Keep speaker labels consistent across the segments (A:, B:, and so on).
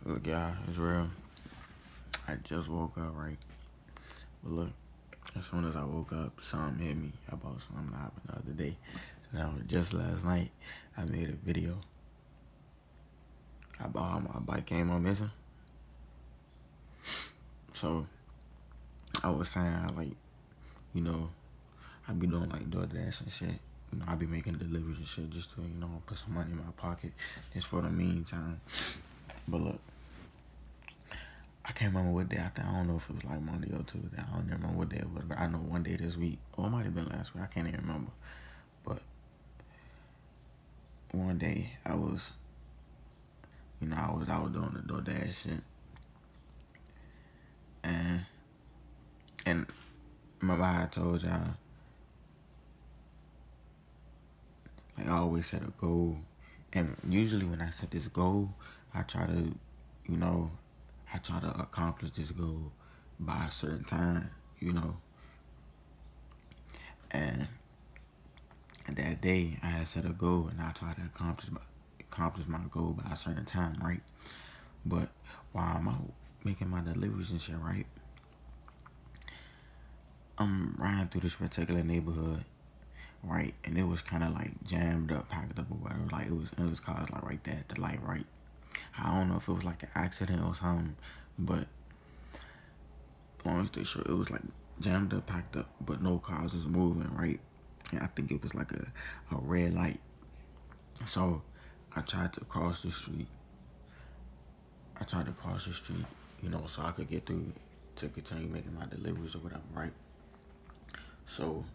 A: Look, y'all, it's real. I just woke up, right? But look, as soon as I woke up, something hit me about something that happened the other day. Now, just last night, I made a video about how my bike came on missing. So, I was saying, you know, I be doing like DoorDash and shit. I be making deliveries and shit just to, put some money in my pocket just for the meantime. But look, I can't remember what day. I don't know if it was like Monday or Tuesday. I don't remember what day it was, but I know one day this week, or it might have been last week. I can't even remember. But one day I was out doing the DoorDash shit, and remember how I told y'all, like I always set a goal, and usually when I set this goal, I try to, accomplish this goal by a certain time, and that day I had set a goal and I tried to accomplish my goal by a certain time, right? But while I'm out making my deliveries and shit, right, I'm riding through this particular neighborhood, right, and it was kind of like jammed up, packed up or whatever. Like it was endless cars, like right there at the light, right. I don't know if it was like an accident or something, but long story short, it was like jammed up, packed up, but no cars was moving, right. And I think it was like a red light. So I tried to cross the street. So I could get through to continue making my deliveries or whatever, right? So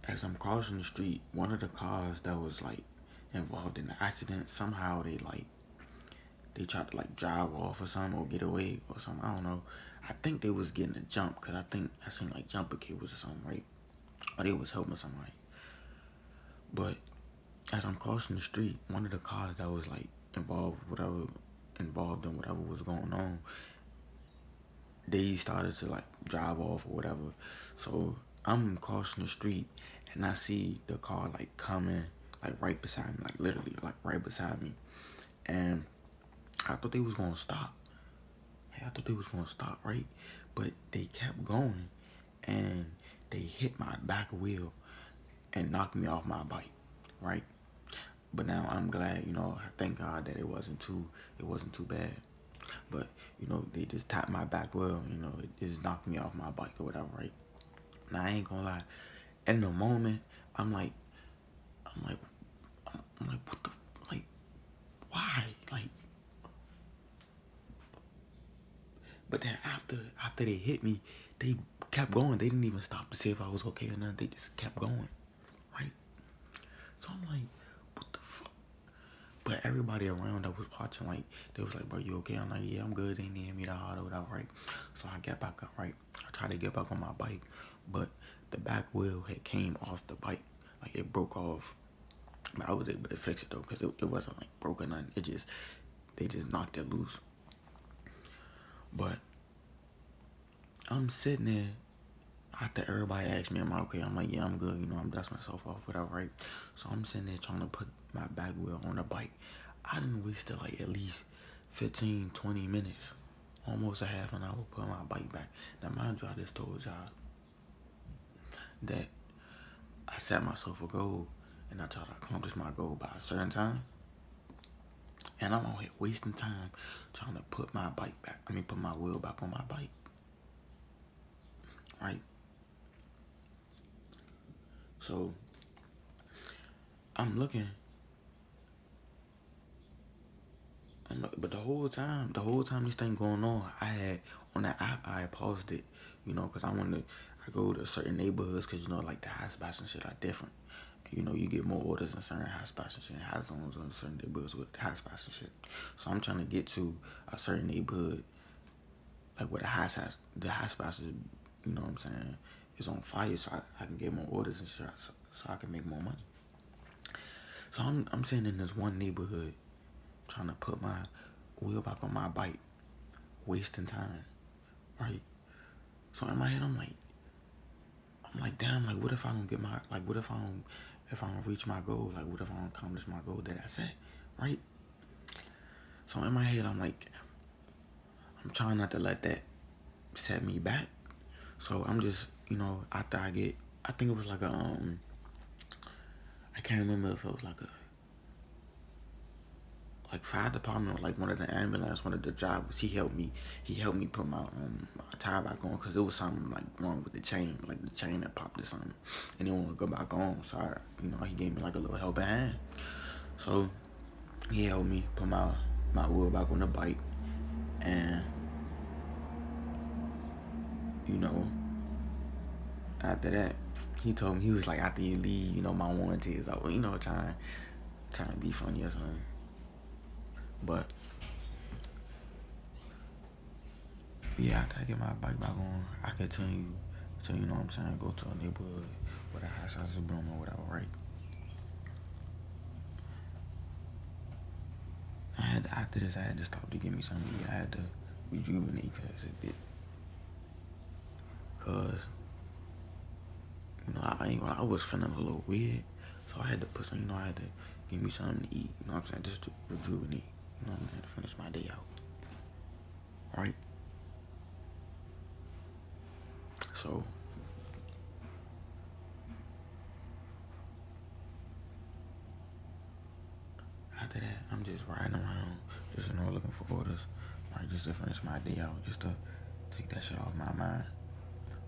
A: as I'm crossing the street, one of the cars that was like involved in the accident, somehow they tried to like drive off or something or get away or something. I don't know. I think they was getting a jump because I think I seen like jumper cables or something, right? Or they was helping somebody. But as I'm crossing the street, one of the cars that was like involved in whatever was going on, they started to like drive off or whatever. So I'm crossing the street and I see the car like coming like right beside me, like literally like right beside me. And I thought they was gonna stop. Right? But they kept going and they hit my back wheel and knocked me off my bike, right? But now I'm glad, thank God that it wasn't too bad. But, they just tapped my back wheel, it just knocked me off my bike or whatever, right? Now I ain't gonna lie. In the moment, I'm like, what the, like, why? Like, but then after they hit me, they kept going. They didn't even stop to see if I was okay or nothing. They just kept going, right? So I'm like, what the fuck? But everybody around that was watching, like, they was like, bro, you okay? I'm like, yeah, I'm good. They didn't hit me that hard or whatever, right? So I get back up, right? I tried to get back on my bike, but the back wheel had came off the bike. Like, it broke off. But I was able to fix it, though, because it wasn't, like, broken. They just knocked it loose. But I'm sitting there after everybody asked me, am I okay? I'm like, yeah, I'm good. I'm dusting myself off, whatever, right? So I'm sitting there trying to put my back wheel on the bike. I didn't waste like at least 15, 20 minutes, almost a half an hour putting my bike back. Now, mind you, I just told y'all that I set myself a goal and I tried to accomplish my goal by a certain time. And I'm out here wasting time trying to put my wheel back on my bike. Right? So I'm looking, but the whole time this thing going on, I had on that app, I had paused it, because I go to certain neighborhoods, because like the high spots and shit are different. You get more orders in certain high spots and shit, high zones on certain neighborhoods with high spots and shit. So I'm trying to get to a certain neighborhood, like where the high spots is, you know what I'm saying, is on fire, so I can get more orders and shit, so I can make more money. So I'm sitting in this one neighborhood trying to put my wheel back on my bike, wasting time, right? So in my head, I'm like, damn, like, what if I don't get what if I don't reach my goal? Like, what if I don't accomplish my goal that I set, right? So in my head, I'm like, I'm trying not to let that set me back. So I'm just, after I think it was like I can't remember if it was like fire department or like one of the ambulance, one of the drivers. He helped me put my tire back on because it was something like wrong with the chain, like the chain that popped or something, and it won't go back on. So he gave me like a little helping hand. So he helped me put my wheel back on the bike, and you know after that, he told me, he was like, after you leave, my warranty is over. Trying to be funny or something. But yeah, after I get my bike back on, I continue to, go to a neighborhood with a hot sauce broom or whatever, right? After this, I had to stop to get me something to eat. I had to rejuvenate cause I was feeling a little weird, so I had to put some, I had to give me something to eat. Just to rejuvenate. To finish my day out, right? So after that, I'm just riding around, just looking for orders, right? Just to finish my day out, just to take that shit off my mind,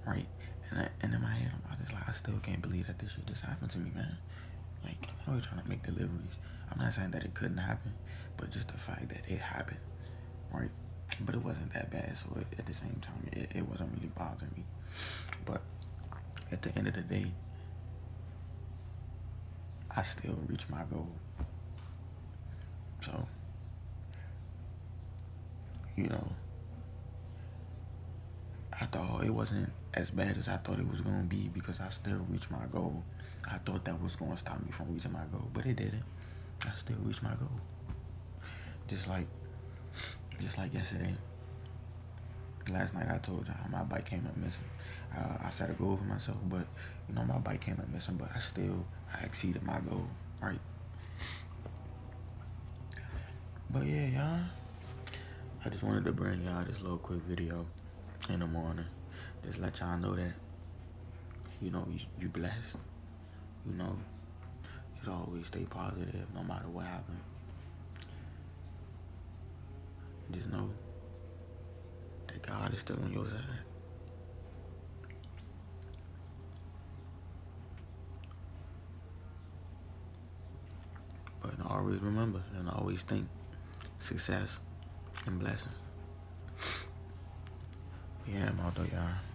A: right? And in my head, I still can't believe that this shit just happened to me, man. Like, I'm always trying to make deliveries. I'm not saying that it couldn't happen, but just the fact that it happened, right? But it wasn't that bad, so at the same time, it wasn't really bothering me. But at the end of the day, I still reached my goal. So, I thought it wasn't as bad as I thought it was going to be because I still reached my goal. I thought that was going to stop me from reaching my goal, but it didn't. I still reached my goal. Just like yesterday. Last night I told y'all my bike came up missing. I set a goal for myself, but my bike came up missing, but I exceeded my goal, right? But yeah, y'all, I just wanted to bring y'all this little quick video in the morning. Just let y'all know that, you blessed. Just always stay positive no matter what happens. Just know that God is still on your side. But always remember and always think success and blessings. Yeah, I'm out there, y'all.